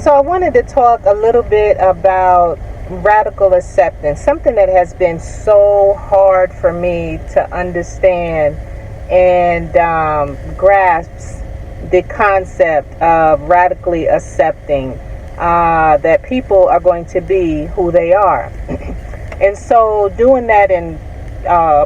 So I wanted to talk a little bit about radical acceptance, something that has been so hard for me to understand and grasp the concept of radically accepting that people are going to be who they are. And so doing that in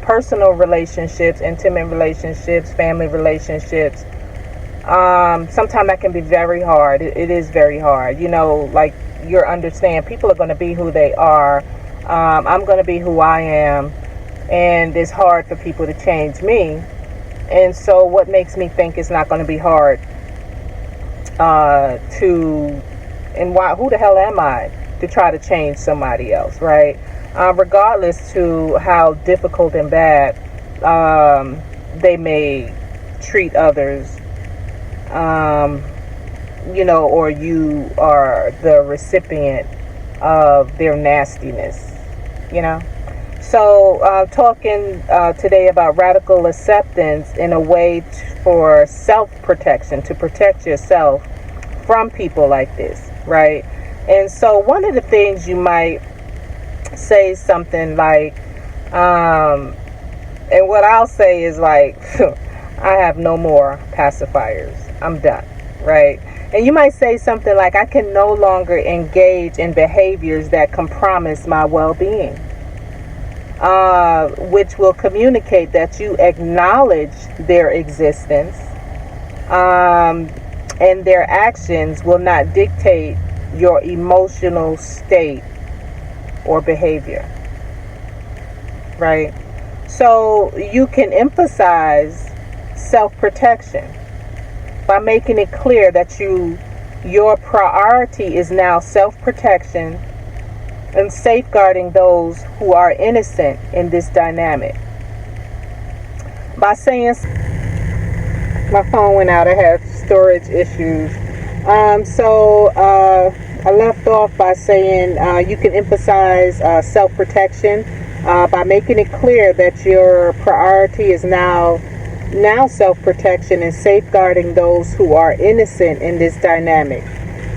personal relationships, intimate relationships, family relationships, sometimes that can be very hard. It is very hard. Like you understand, people are going to be who they are. I'm going to be who I am. And it's hard for people to change me. And so what makes me think it's not going to be hard who the hell am I to try to change somebody else, right? Regardless to how difficult and bad they may treat others, or you are the recipient of their nastiness, So talking today about radical acceptance in a way for self-protection, to protect yourself from people like this, right? And so one of the things you might say something like, and what I'll say is like, I have no more pacifiers. I'm done, right? And you might say something like, I can no longer engage in behaviors that compromise my well-being, which will communicate that you acknowledge their existence, and their actions will not dictate your emotional state or behavior, right? So you can emphasize self-protection by making it clear that your priority is now self-protection and safeguarding those who are innocent in this dynamic. By saying, my phone went out, I have storage issues. I left off by saying you can emphasize self-protection by making it clear that your priority is now self-protection and safeguarding those who are innocent in this dynamic.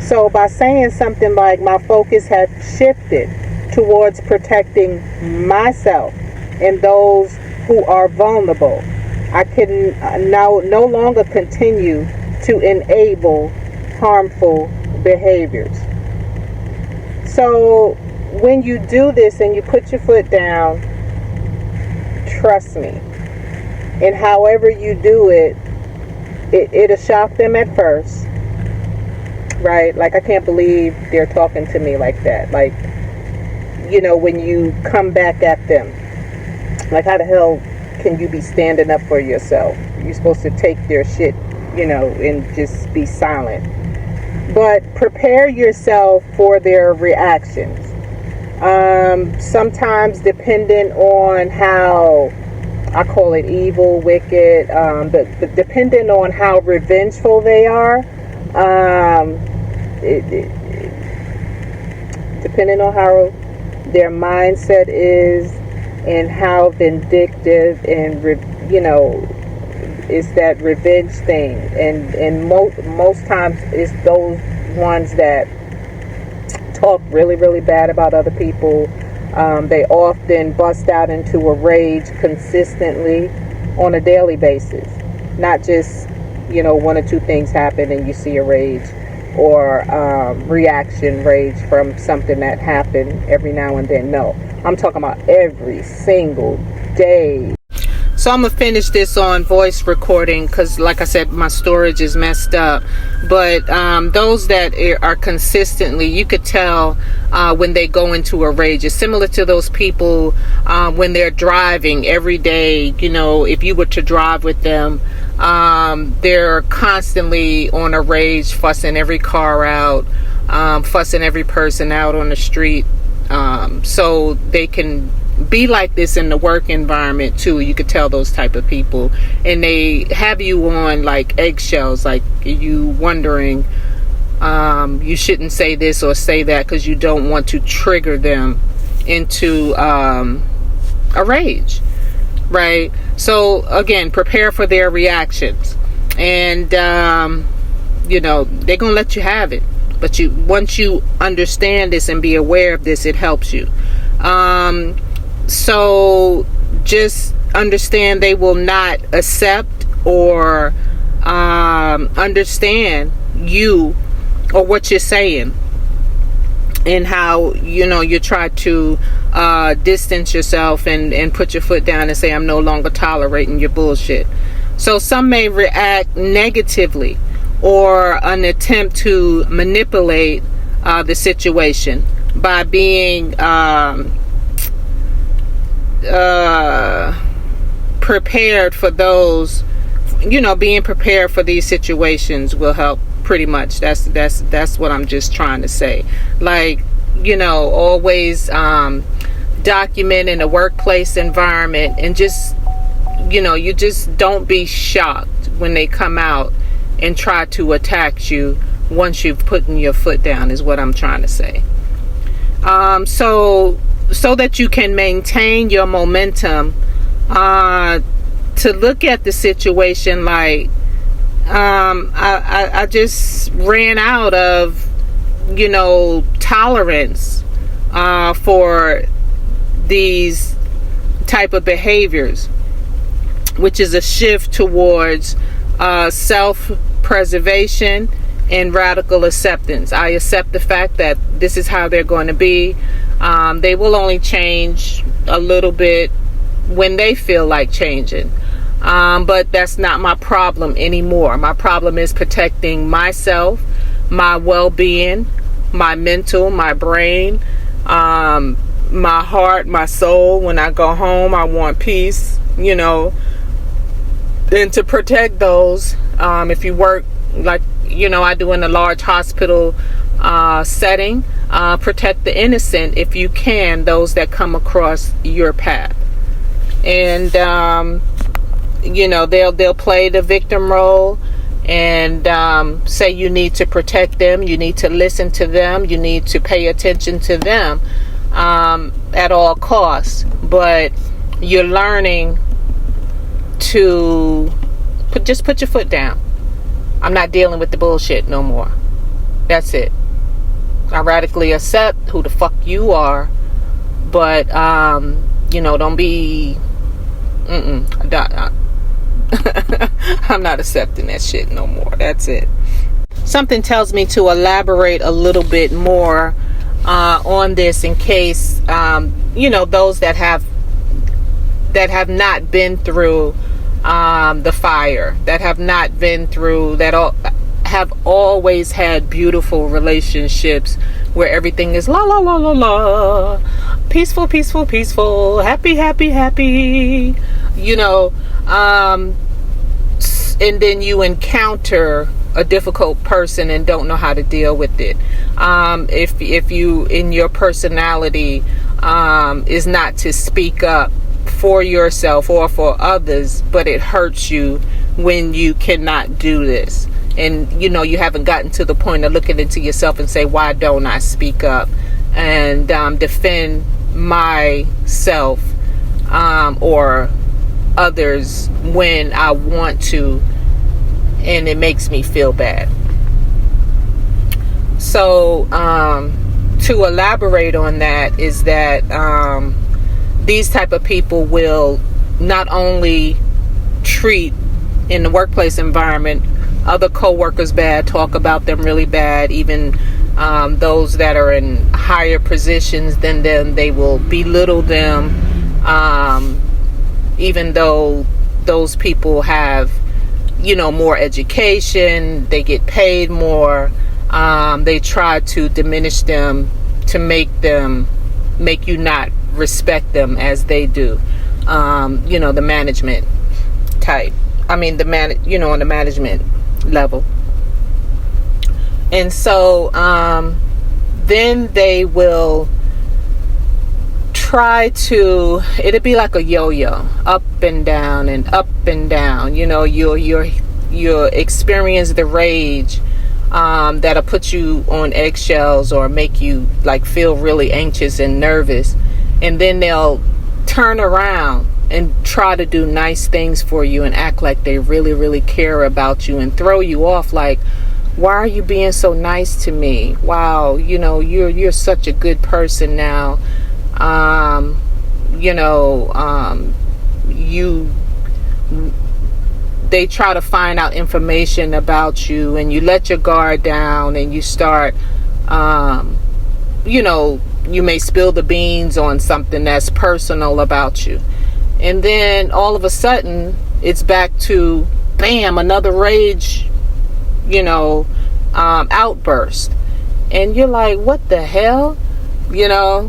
So by saying something like, my focus has shifted towards protecting myself and those who are vulnerable, I can now no longer continue to enable harmful behaviors. So when you do this and you put your foot down, trust me, and however you do it, it'll shock them at first, right? Like, I can't believe they're talking to me like that. Like, when you come back at them, like, how the hell can you be standing up for yourself? You're supposed to take their shit, and just be silent. But prepare yourself for their reactions. Sometimes, depending on how, I call it evil, wicked, but depending on how revengeful they are, depending on how their mindset is and how vindictive and it's that revenge thing, and most times it's those ones that talk really, really bad about other people. They often bust out into a rage consistently on a daily basis, not just one or two things happen and you see a rage or reaction rage from something that happened every now and then. No, I'm talking about every single day. So I'm going to finish this on voice recording because, like I said, my storage is messed up. But those that are consistently, you could tell when they go into a rage. It's similar to those people when they're driving every day. If you were to drive with them, they're constantly on a rage, fussing every car out, fussing every person out on the street. So they can be like this in the work environment too. You could tell those type of people, and they have you on like eggshells, like you wondering you shouldn't say this or say that because you don't want to trigger them into a rage, right? So again, prepare for their reactions, and they're gonna let you have it. But once you understand this and be aware of this, it helps you. So just understand they will not accept or understand you or what you're saying, and how you try to distance yourself and put your foot down and say, I'm no longer tolerating your bullshit. So some may react negatively, or an attempt to manipulate the situation by being prepared for those, being prepared for these situations will help. Pretty much that's what I'm just trying to say. Like, always document in a workplace environment, and just you just don't be shocked when they come out and try to attack you once you've put your foot down, is what I'm trying to say. So that you can maintain your momentum, to look at the situation like, I just ran out of, tolerance for these type of behaviors, which is a shift towards self-preservation and radical acceptance. I accept the fact that this is how they're going to be. They will only change a little bit when they feel like changing. But that's not my problem anymore. My problem is protecting myself, my well-being, my mental, my brain, my heart, my soul. When I go home, I want peace, and to protect those, if you work like, I do in a large hospital setting, protect the innocent if you can, those that come across your path. And they'll play the victim role and say you need to protect them, you need to listen to them, you need to pay attention to them at all costs. But you're learning to just put your foot down. I'm not dealing with the bullshit no more. That's it. I radically accept who the fuck you are, but don't be I'm not accepting that shit no more. That's it. Something tells me to elaborate a little bit more on this, in case those that have not been through the fire, that have not been through that, have always had beautiful relationships where everything is la la la la la, peaceful, peaceful, peaceful, happy, happy, happy, and then you encounter a difficult person and don't know how to deal with it. If you, in your personality, is not to speak up for yourself or for others, but it hurts you when you cannot do this. And, you haven't gotten to the point of looking into yourself and say, why don't I speak up and defend myself or others when I want to, and it makes me feel bad. So to elaborate on that is that these type of people will not only treat in the workplace environment other co-workers bad, talk about them really bad, even those that are in higher positions than them, they will belittle them, even though those people have more education, they get paid more. They try to diminish them to make you not respect them as they do. The management type. On the management level. And so then they will try to, it'll be like a yo-yo, up and down and up and down. You'll experience the rage that'll put you on eggshells or make you feel really anxious and nervous, and then they'll turn around and try to do nice things for you and act like they really, really care about you and throw you off like, Why are you being so nice to me? Wow, you're such a good person now. Um, you know, you they try to find out information about you, and you let your guard down, and you start, you may spill the beans on something that's personal about you. And then all of a sudden, it's back to, bam, another rage, outburst. And you're like, what the hell?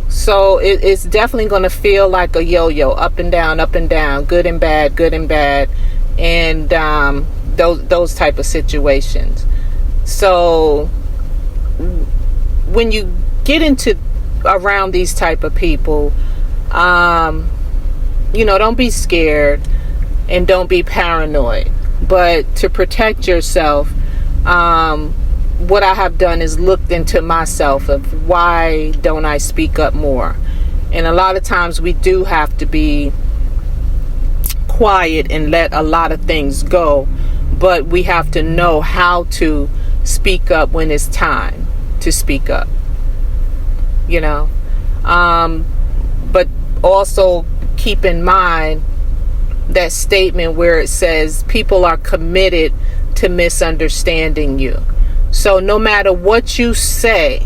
So it's definitely going to feel like a yo-yo, up and down, good and bad, and those type of situations. So when you get into around these type of people, don't be scared and don't be paranoid. But to protect yourself, what I have done is looked into myself of why don't I speak up more. And a lot of times we do have to be quiet and let a lot of things go, but we have to know how to speak up when it's time to speak up, but also keep in mind that statement where it says people are committed to misunderstanding you. So no matter what you say,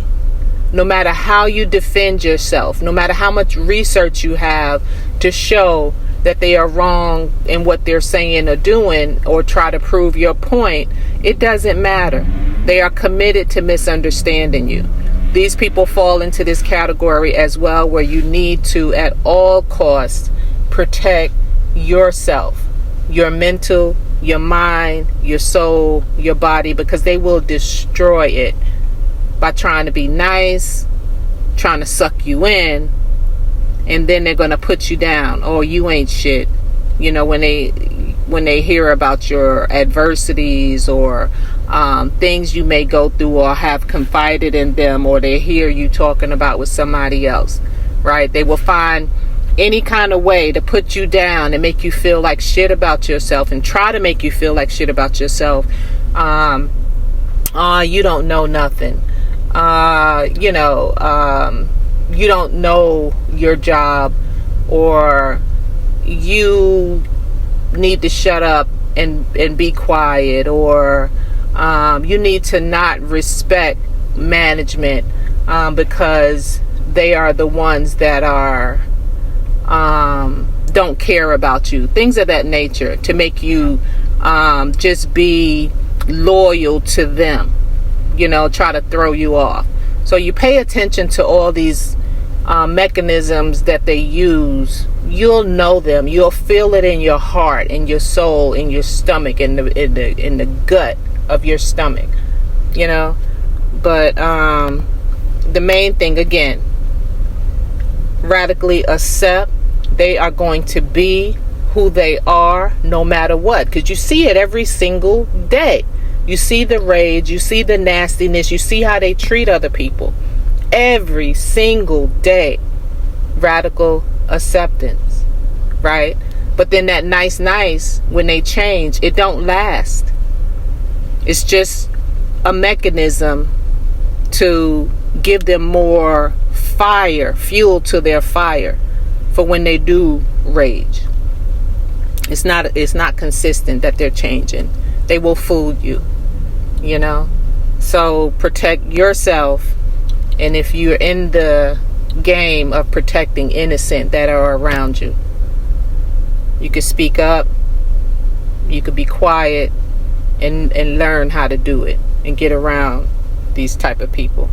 no matter how you defend yourself, no matter how much research you have to show that they are wrong in what they're saying or doing, or try to prove your point, it doesn't matter. They are committed to misunderstanding you. These people fall into this category as well, where you need to, at all costs, protect yourself, your mental, your mind, your soul, your body, because they will destroy it by trying to be nice, trying to suck you in, and then they're going to put you down. Oh, you ain't shit. When they hear about your adversities or things you may go through or have confided in them, or they hear you talking about with somebody else, right? They will find any kind of way to put you down and make you feel like shit about yourself, and try to make you feel like shit about yourself. You don't know nothing. You don't know your job, or you need to shut up and be quiet, or you need to not respect management because they are the ones that are don't care about you, things of that nature, to make you just be loyal to them, try to throw you off. So you pay attention to all these mechanisms that they use. You'll know them. You'll feel it in your heart, in your soul, in your stomach, in the gut of your stomach, But the main thing, again, radically accept they are going to be who they are no matter what, because you see it every single day. You see the rage, you see the nastiness, you see how they treat other people every single day. Radical acceptance, right? But then that nice, when they change, it don't last. It's just a mechanism to give them more fire, fuel to their fire for when they do rage. It's not consistent that they're changing. They will fool you, So protect yourself. And if you're in the game of protecting innocent that are around you, you could speak up, you could be quiet, and learn how to do it and get around these type of people.